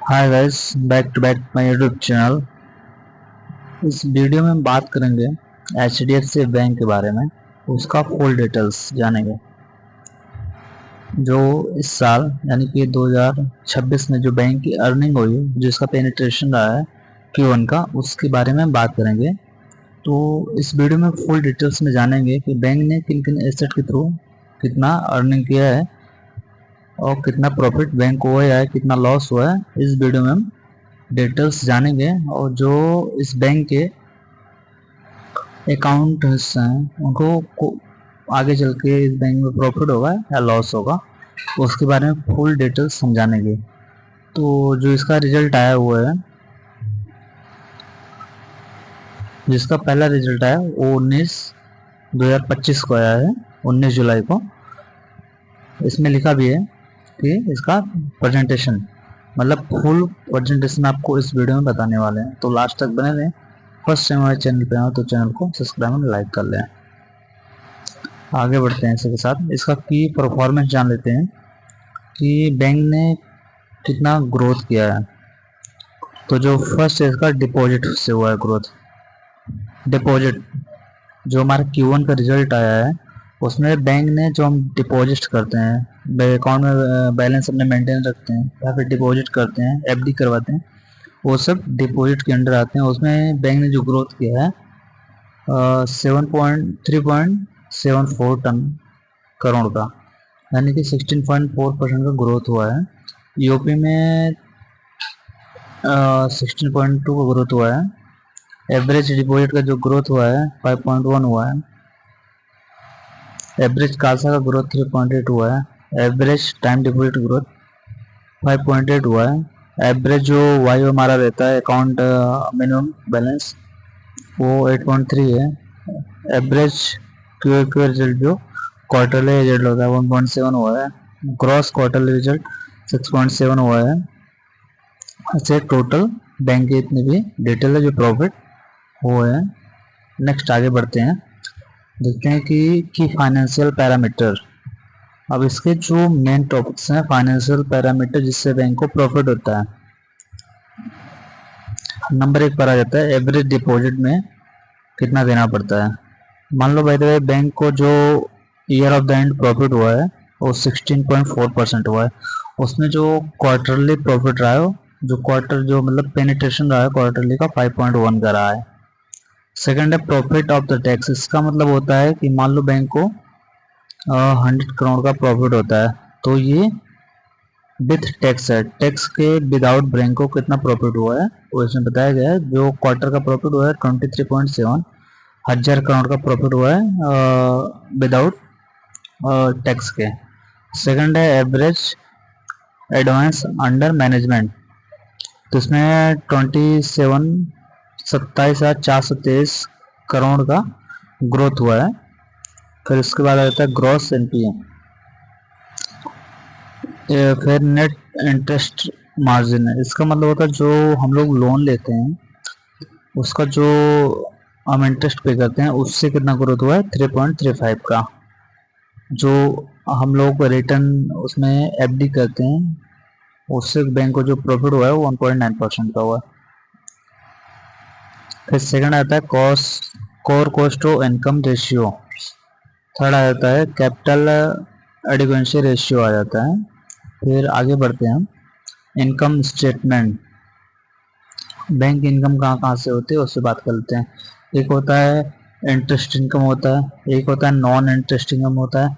Hi guys, back to back my YouTube channel. इस video में हम बात करेंगे HDFC बैंक के बारे में। उसका फुल डिटेल्स जानेंगे। जो इस साल यानी कि 2026 में जो बैंक की अर्निंग हुई, जिसका पेनिट्रेशन रहा है Q1 का, उसके बारे में बात करेंगे। तो इस वीडियो में फुल डिटेल्स में जानेंगे कि बैंक ने किन किन एसेट के थ्रू कितना अर्निंग किया है और कितना प्रॉफिट बैंक को हुआ है, कितना लॉस हुआ है। इस वीडियो में हम डिटेल्स जानेंगे। और जो इस बैंक के अकाउंट हैं उनको आगे चल के इस बैंक में प्रॉफिट होगा या लॉस होगा, उसके बारे में फुल डिटेल्स समझानेंगे। तो जो इसका रिजल्ट आया हुआ है, जिसका पहला रिजल्ट आया वो 2025 को आया है, 19 जुलाई को। इसमें लिखा भी है कि इसका प्रेजेंटेशन, मतलब फुल प्रेजेंटेशन आपको इस वीडियो में बताने वाले हैं। तो लास्ट तक बने रहें। फर्स्ट टाइम हमारे चैनल पे आए तो चैनल को सब्सक्राइब और लाइक कर लें। आगे बढ़ते हैं इसी के साथ। इसका की परफॉर्मेंस जान लेते हैं कि बैंक ने कितना ग्रोथ किया है। तो जो फर्स्ट है इसका डिपॉजिट से हुआ है ग्रोथ। डिपॉजिट जो हमारा Q1 का रिजल्ट आया है, उसमें बैंक ने जो हम डिपॉजिट करते हैं, अकाउंट में बैलेंस अपने मेंटेन रखते हैं या फिर डिपॉजिट करते हैं, FD करवाते हैं, वो सब डिपॉजिट के अंडर आते हैं। उसमें बैंक ने जो ग्रोथ किया है 3.74 टन करोड़ का, यानी कि 16.4% का ग्रोथ हुआ है। यूपी में 16.2 का ग्रोथ हुआ है। एवरेज डिपॉजिट का जो ग्रोथ हुआ है 5.1 हुआ है। एवरेज कासा का ग्रोथ 3.8 हुआ है। एवरेज टाइम डिपॉजिट ग्रोथ 5.8 हुआ है। एवरेज जो वायु हमारा रहता है अकाउंट मिनिमम बैलेंस, वो 8.3 है। एवरेज क्यू रिजल्ट जो क्वार्टरली रिजल्ट होता है 1.7 हुआ है। ग्रॉस क्वार्टरली रिजल्ट 6.7 हुआ है। ऐसे टोटल बैंक के इतने भी डिटेल है जो प्रॉफिट वो है। नेक्स्ट आगे बढ़ते हैं, देखते हैं कि फाइनेंशियल पैरामीटर। अब इसके जो मेन टॉपिक्स हैं फाइनेंशियल पैरामीटर जिससे बैंक को प्रॉफिट होता है। नंबर 1 पर आ जाता है एवरेज डिपॉजिट में कितना देना पड़ता है। मान लो बाय द वे बैंक को जो year of the end profit हुआ है वो 16.4% हुआ है। उसमें जो क्वार्टरली प्रॉफिट रहा है, जो क्वार्टर जो मतलब पेनिट्रेशन रहा है क्वार्टरली का 5.1 का रहा है। सेकंड है प्रॉफिट ऑफ द टैक्स। इसका मतलब होता है कि मान लो बैंक को 100 करोड़ का प्रॉफिट होता है, तो ये विथ टैक्स है। टैक्स के विदाउट बैंक को कितना प्रॉफिट हुआ है वो इसमें बताया गया है। जो क्वार्टर का प्रॉफिट हुआ है 23.7 हजार करोड़ का प्रॉफिट हुआ है विदाउट टैक्स के। सेकंड है एवरेज एडवांस अंडर मैनेजमेंट। तो इसमें 27,423 करोड़ का ग्रोथ हुआ है। फिर उसके बाद आ जाता है ग्रॉस NPA। फिर नेट इंटरेस्ट मार्जिन है। इसका मतलब होता है जो हम लोग लोन लेते हैं उसका जो हम इंटरेस्ट पे करते हैं उससे कितना ग्रोथ हुआ है 3.35 का। जो हम लोग रिटर्न उसमें FD करते हैं उससे बैंक को जो प्रॉफिट हुआ है वो 1.9% का हुआ है। फिर सेकंड आता है core cost to income ratio. Third आ जाता है कैपिटल एडिक्वेंसी रेशियो आ जाता है। फिर आगे बढ़ते हैं हम इनकम स्टेटमेंट। बैंक इनकम कहाँ कहाँ से होती है उससे बात कर लेते हैं। एक होता है इंटरेस्ट इनकम होता है, एक होता है नॉन इंटरेस्ट इनकम होता है,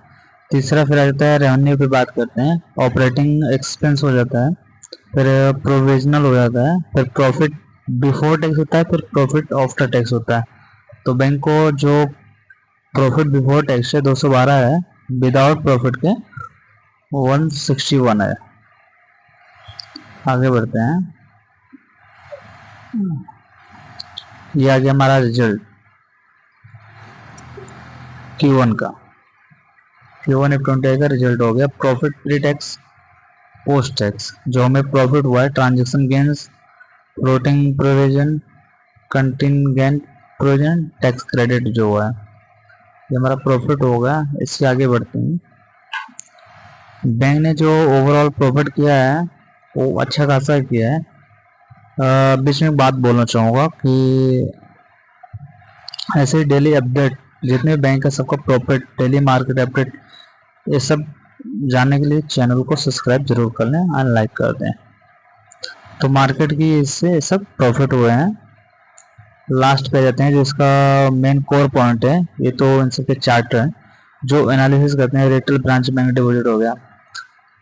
तीसरा फिर आ जाता है रेवेन्यू पे बात करते हैं, ऑपरेटिंग एक्सपेंस हो जाता है, फिर प्रोविजनल हो जाता है, फिर प्रॉफिट बिफोर टैक्स होता है, फिर प्रॉफिट आफ्टर टैक्स होता है। तो बैंक को जो प्रॉफिट बिफोर टैक्स है 212 है, विदाउट प्रॉफिट के 161 है। आगे बढ़ते हैं। ये आ गया हमारा रिजल्ट Q1 का। Q1 F20 का रिजल्ट हो गया। Profit pre tax post tax जो हमें प्रॉफिट हुआ है, transaction gains, floating provision, contingent provision, tax credit जो हुआ है, ये हमारा प्रॉफिट होगा। इससे आगे बढ़ते हैं। बैंक ने जो ओवरऑल प्रॉफिट किया है वो अच्छा खासा किया है। बीच में एक बात बोलना चाहूँगा कि ऐसे डेली अपडेट जितने बैंक है सबका प्रॉफिट, डेली मार्केट अपडेट, ये सब जानने के लिए चैनल को सब्सक्राइब जरूर कर लें और लाइक कर दें। तो मार्केट की इससे सब प्रॉफिट हुए हैं। लास्ट पे जाते हैं जो इसका मेन कोर पॉइंट है। ये तो इन सबके चार्ट है जो एनालिसिस करते हैं। रिटेल ब्रांच बैंक डिपॉजिट हो गया,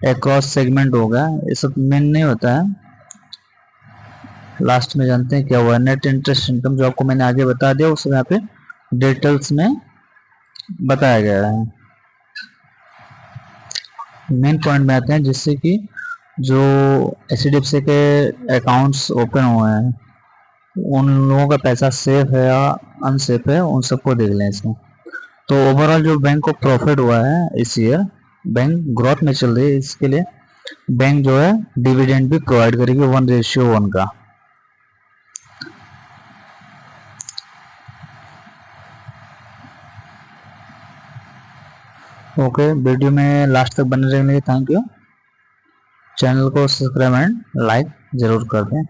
अक्रॉस सेगमेंट हो गया, ये सब मेन नहीं होता है। लास्ट में जानते हैं क्या हुआ। नेट इंटरेस्ट इनकम जो आपको मैंने आगे बता दिया उसे यहाँ पे डिटेल्स में बताया गया है। मेन पॉइंट में आते हैं जिससे कि जो HDFC के अकाउंट्स ओपन हुए हैं उन लोगों का पैसा सेफ है या अनसेफ है, उन सबको देख लें इसमें। तो ओवरऑल जो बैंक को प्रॉफिट हुआ है इस ईयर, बैंक ग्रोथ में चल रही है, इसके लिए बैंक जो है डिविडेंड भी प्रोवाइड करेगी 1:1 का। ओके, वीडियो में लास्ट तक बने रहने के लिए थैंक यू। चैनल को सब्सक्राइब एंड लाइक जरूर कर दें।